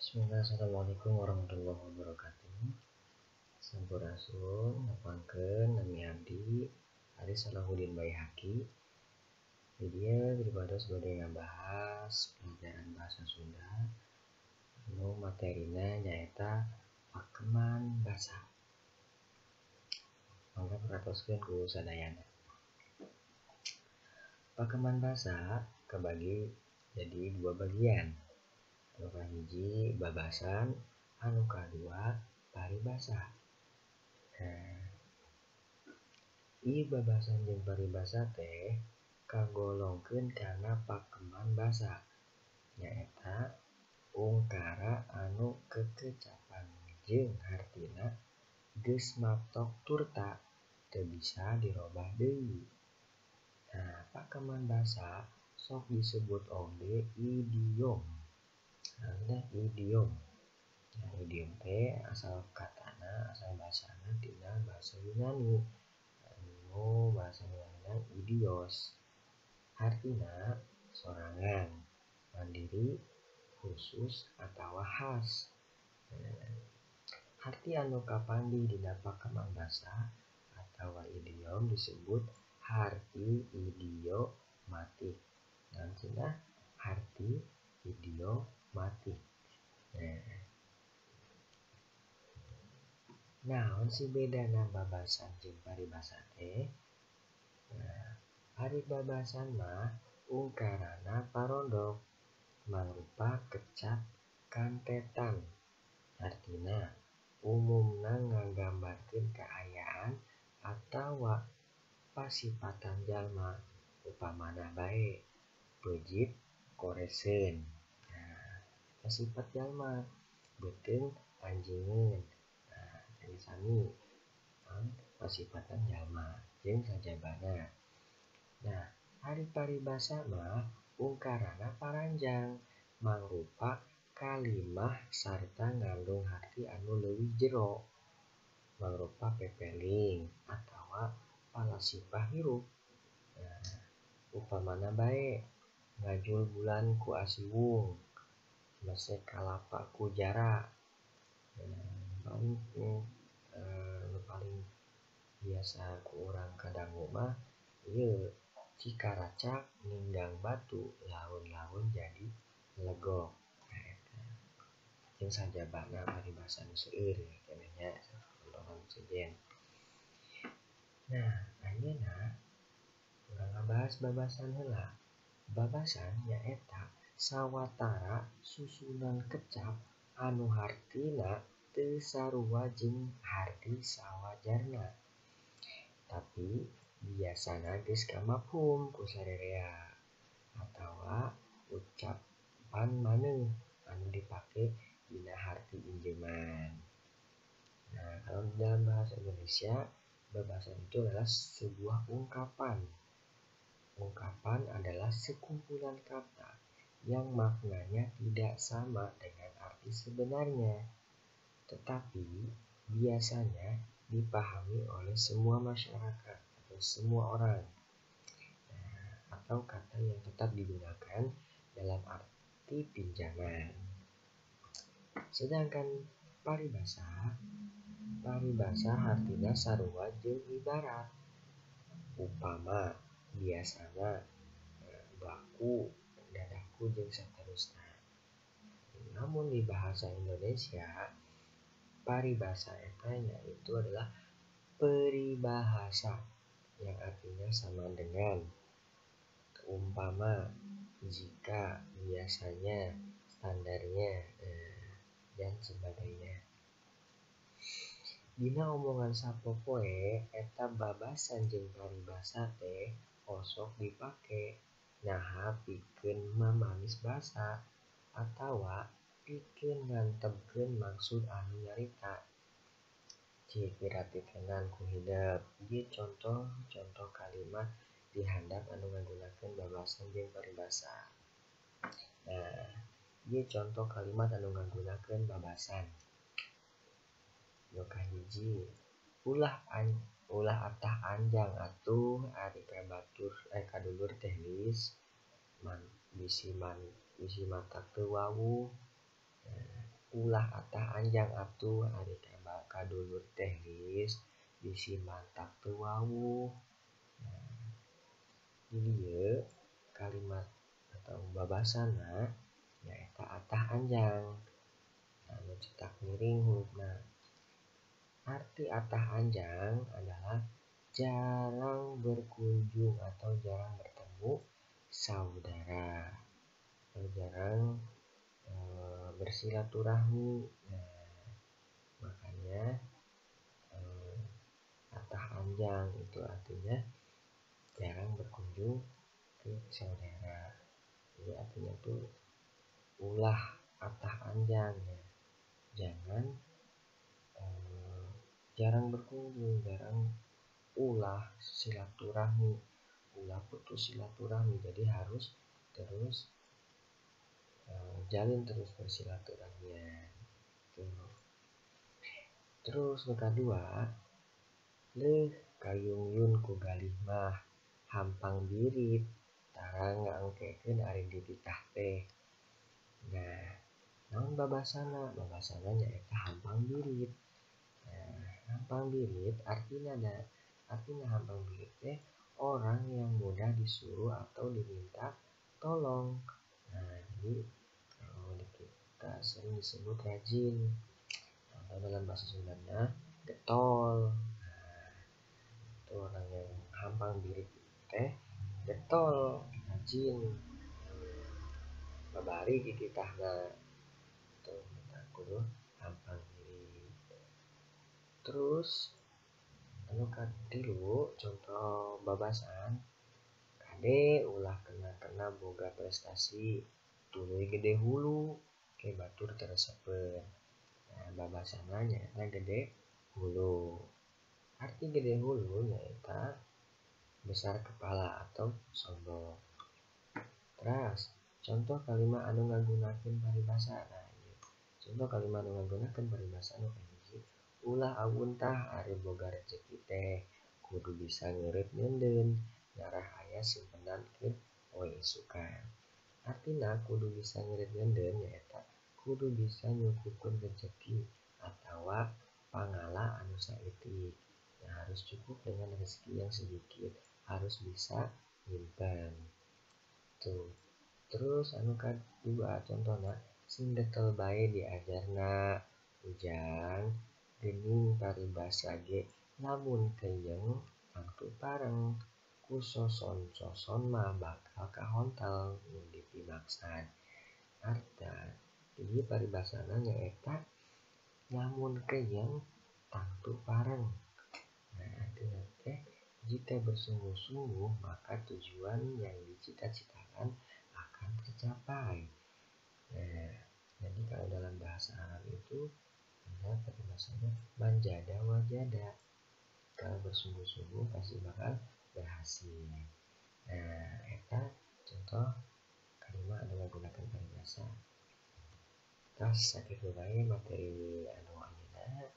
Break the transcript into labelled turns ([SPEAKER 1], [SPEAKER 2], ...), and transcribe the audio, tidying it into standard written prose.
[SPEAKER 1] Bismillah, assalamualaikum warahmatullahi wabarakatuh. Sampurasun, ngapangkeun nami abdi Aris Salahuddin Baihaqi. Di dia daripada sebagai ngabahas pelajaran bahasa Sunda. Anu materina nyaeta pakeman basa. Mangga perhatoskeun ku sadayana. Pakeman basa kabagi jadi dua bagian. Anu kahiji babasan, anu kadua paribasa. Ieu babasan jeung paribasa teh kagolongkeun kana pakeman basa. Nyaeta ungkara anu kekecapan jeung hartina geus matok turta teu bisa dirobah deui. Pakeman basa sok disebut oge idiom. Idiom. Idiom teh asal katana, asal basana tina basa Yunani. Bahasa Yunanina idios. Artina sorangan, mandiri, khusus, atawa khas. Arti anu kapandi dina pakeman basa atawa idiom disebut harti idiomatik. Cenah harti idiomatik. Naon sih bedana babasan jeung paribasa teh? Paribabasan mah ungkarana parondok mangrupa kecap kantetan. Artina umumna nggambarkeun kaayaan atawa pasipatan jalma, upamana bae beujit koreseun. Sifat jalma beuteung anjeungeun. Jadi sami pasipatan jalma jeung sajabana. Ari paribasa mah ungkarana paranjang mangrupa kalimah sarta ngandung harti anu leuwih jero. Mangrupa pepeling atawa palasipah hirup. Upamana bae ngajul bulan ku asiwung, mesek kalapa ku jara. Paling biasa ku urang kadangu mah ieu cikaracak ninggang batu laun-laun jadi legok. Jeung sajabana paribasa nu seueur keneh nya contohan sejen. Ayeuna urang ngabahas babasan heula. Babasan nyaeta sawatara susunan kecap anu hartina teu sarua jeung harti sawajarna. Tapi biasana geus kamafhum ku sarerea atawa ucapan maneuh anu dipake dina harti injeungan. Kalau dalam bahasa Indonesia, babasan itu adalah sebuah ungkapan. Ungkapan adalah sekumpulan kata yang maknanya tidak sama dengan arti sebenarnya, tetapi biasanya dipahami oleh semua masyarakat atau semua orang. Atau kata yang tetap digunakan dalam arti pinjaman. Sedangkan paribasa hartina sarua jeung ibarat. Upama biasana baku, dadaku jeung saterusna. Namun di bahasa Indonesia paribasa eta itu adalah peribahasa yang artinya sama dengan umpama, jika, biasanya, standarnya, dan sebagainya. Dina omongan sapopoe eta babasan jeung paribasa teh osok dipake naha pikeun mamanis basa atawa pikeun ngantepkeun maksud anu nyarita. Cik piratikeunana ku hideup. Ieu contoh kalimat di handap anu ngagunakeun babasan jeung paribasa. Ieu contoh kalimat anu ngagunakeun babasan. Nu kahiji, ulah atah anjang atuh ari kadulur teh geus bisi matak teu wawuh. ulah atah anjang atuh ari kadulur teh geus bisi mantap teu wawuh. Di dieu kalimat atau babasana nyaeta atah anjang. Anu cetak miring hurufna. Arti atah anjang adalah jarang berkunjung atau jarang bertemu saudara, atau jarang bersilaturahmi. Nah, makanya atah anjang itu artinya jarang berkunjung ke saudara. Jadi artinya tuh ulah atah anjang ya. Jangan jarang berkunjung, jarang ulah silaturahmi, ulah putus silaturahmi. Jadi harus terus jalin terus bersilaturahmian. Tuh. Terus nu kadua, leuh kayung yun ku galih mah hampang birit tarang ngangkekeun ari dititah teh. Nah, naon babasana? Babasana nyaeta hampang birit. Nah, hampang birit artinya hampang birit teh orang yang mudah disuruh atau diminta tolong. Nah, jadi kalau kita sering disebut rajin atau dalam bahasa Sundana getol. Nah, itu orang yang hampang birit teh getol, rajin, babari dititahna. Tuh, kita kudu hampang birit. Terus anu katilu contoh babasan kade ulah kena boga prestasi tuluy gede hulu ke batur teresepeun. Nah, babasana nyaeta gede hulu. Arti gede hulu nyaeta besar kepala atau sombong. Terus contoh kalimat anu ngagunakeun paribasa. Nah, contoh kalimat anu ngagunakeun paribasa anu kahiji, ulah awun tah ari boga rezeki teh kudu bisa ngeureut ngeundeun ngarah aya simpenan keur poe isukan. Artina kudu bisa ngeureut ngeundeun nyaeta kudu bisa nyukupkeun rezeki atawa pangala anu saeutik. Nah, harus cukup dengan rezeki yang sedikit, harus bisa nyimpen. Tuh. Terus anu kadua contohna sing dekel bae diajarna ujang geuning paribasa ge lamun keuyeng tangtu pareng ku soson-soson mah bakal kahontel mun dipimaksan. Arta ieu paribasana nyaeta lamun keuyeng tangtu pareng. Nah, artinya teh jika bersungguh-sungguh maka tujuan yang dicita-citakan akan tercapai. Nah, jadi kalau dalam bahasa Arab itu ada peribahasanya manjada wajada. Kalau bersungguh-sungguh pasti bakal berhasil. Nah, eta contoh kalimat anu ngagunakeun paribasa. Tas sakitu bae materi anu ayeuna.